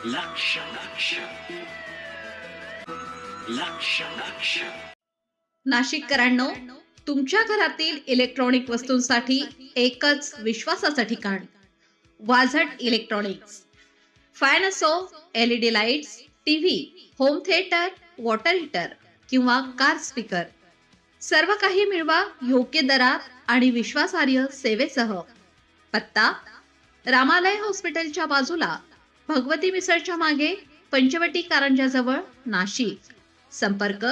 लक्ष लक्ष लक्ष लक्ष नाशिककरांनो, तुमच्या घरातील इलेक्ट्रॉनिक वस्तूंसाठी एकच विश्वासाचं ठिकाण वाझट इलेक्ट्रॉनिक्स. फॅन असो, LED lights, TV, home theatre, water heater किंवा कार स्पीकर, सर्व काही मिळवा योग्य दरात आणि विश्वासार्ह सेवेसह. पत्ता: रामालय हॉस्पिटलच्या बाजूला, भगवती मिसळच्या मागे, पंचवटी कारंजाजवळ, नाशिक. संपर्क: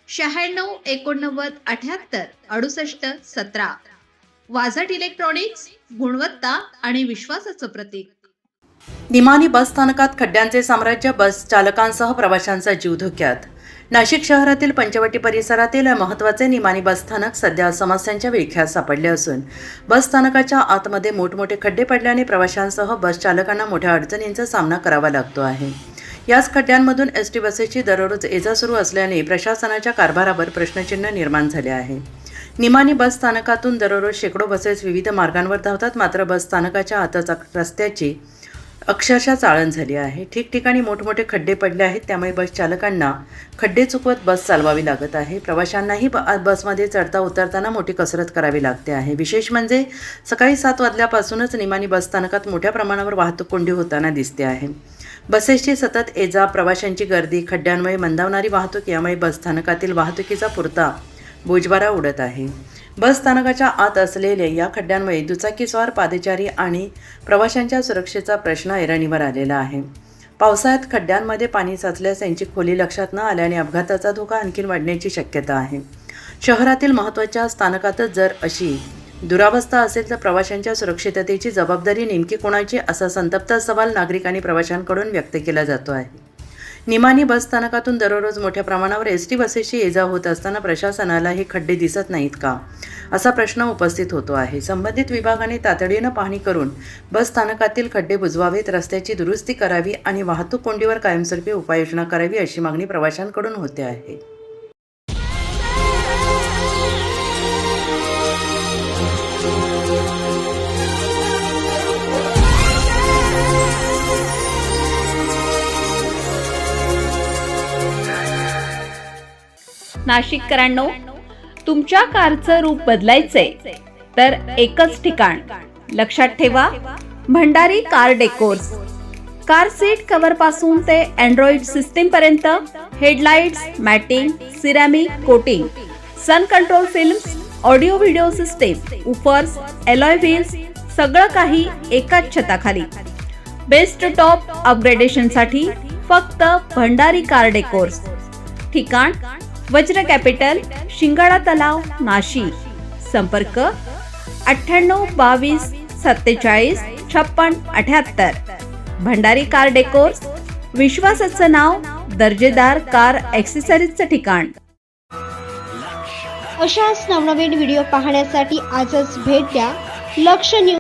96 89 78 68 17. वाझट इलेक्ट्रॉनिक्स, गुणवत्ता आणि विश्वासाचं प्रतीक. निमानी बस स्थानकात खड्ड्यांचे साम्राज्य, बस चालकांसह प्रवाशांचा जीव धोक्यात. नाशिक शहरातील पंचवटी परिसरातील महत्त्वाचे निमानी बस स्थानक सध्या समस्यांच्या विळख्यात सापडले असून बस स्थानकाच्या आतमध्ये मोठमोठे खड्डे पडल्याने प्रवाशांसह बस चालकांना मोठ्या अडचणींचा सामना करावा लागतो आहे. याच खड्ड्यांमधून एसटी बसेसची दररोज ये-जा सुरू असल्याने प्रशासनाच्या कारभारावर प्रश्नचिन्ह निर्माण झाले आहे. निमानी बस स्थानकातून दररोज शेकडो बसेस विविध मार्गांवर धावतात, मात्र बस स्थानकाच्या आतच रस्त्याची अक्षरशः चाळण झाली आहे. ठिकठिकाणी मोठमोठे खड्डे पडले आहेत, त्यामुळे बस चालकांना खड्डे चुकवत बस चालवावी लागत आहे. प्रवाशांनाही बसमध्ये चढता उतरताना मोठी कसरत करावी लागते आहे. विशेष म्हणजे सकाळी 7 वाजल्यापासूनच निमानी बस स्थानकात मोठ्या प्रमाणावर वाहतूक कोंडी होताना दिसते आहे. बसेसची सतत ये-जा, प्रवाशांची गर्दी, खड्ड्यांमुळे मंदावणारी वाहतूक यामुळे बस स्थानकातील वाहतुकीचा पुरता बोजवारा उडत आहे. बस स्थानकाच्या आत असलेल्या या खड्ड्यांमुळे दुचाकीस्वार, पादचारी आणि प्रवाशांच्या सुरक्षेचा प्रश्न ऐरणीवर आलेला आहे. पावसाळ्यात खड्ड्यांमध्ये पाणी साचल्यास त्यांची खोली लक्षात न आल्याने अपघाताचा धोका आणखी वाढण्याची शक्यता आहे. शहरातील महत्त्वाच्या स्थानकातच जर अशी दुरावस्था असेल तर प्रवाशांच्या सुरक्षिततेची जबाबदारी नेमकी कोणाची, असा संतप्त सवाल नागरिक आणि प्रवाशांकडून व्यक्त केला जातो आहे. निमानी बस स्थानकातून दररोज मोठ्या प्रमाणावर एसटी बसेसची ये-जा होत असताना प्रशासनाला हे खड्डे दिसत नाहीत का, असा प्रश्न उपस्थित होतो आहे. संबंधित विभागाने तातडीनं पाहणी करून बस स्थानकातील खड्डे बुजवावेत, रस्त्याची दुरुस्ती करावी आणि वाहतूक कोंडीवर कायमस्वरूपी उपाययोजना करावी, अशी मागणी प्रवाशांकडून होते आहे. नाशिककरांनो, तुमच्या कारचं रूप बदलायचंय तर एकच ठिकाण. लक्षात ठेवा, Bhandari car decors. Car seat cover पासून ते अँड्रॉइड सिस्टीम पर्यंत, headlights, matting, ceramic coating, sun control films, audio video system, woofers, alloy wheels, सगळं काही एकाच छताखाली. बेस्ट टॉप अपग्रेडेशनसाठी फक्त भंडारी कार डेकोर्स. ठिकाण: वज्र कॅपिटल, शिंगाळा तलाव, नाशिक. संपर्क: 98 22 47 56 78. भंडारी कार डेकोर्स, विश्वासाचं नाव, दर्जेदार कार ॲक्सेसरीजचं ठिकाण. अशाच नवनवीन व्हिडिओ पाहण्यासाठी आजच भेट द्या लक्ष न्यूज.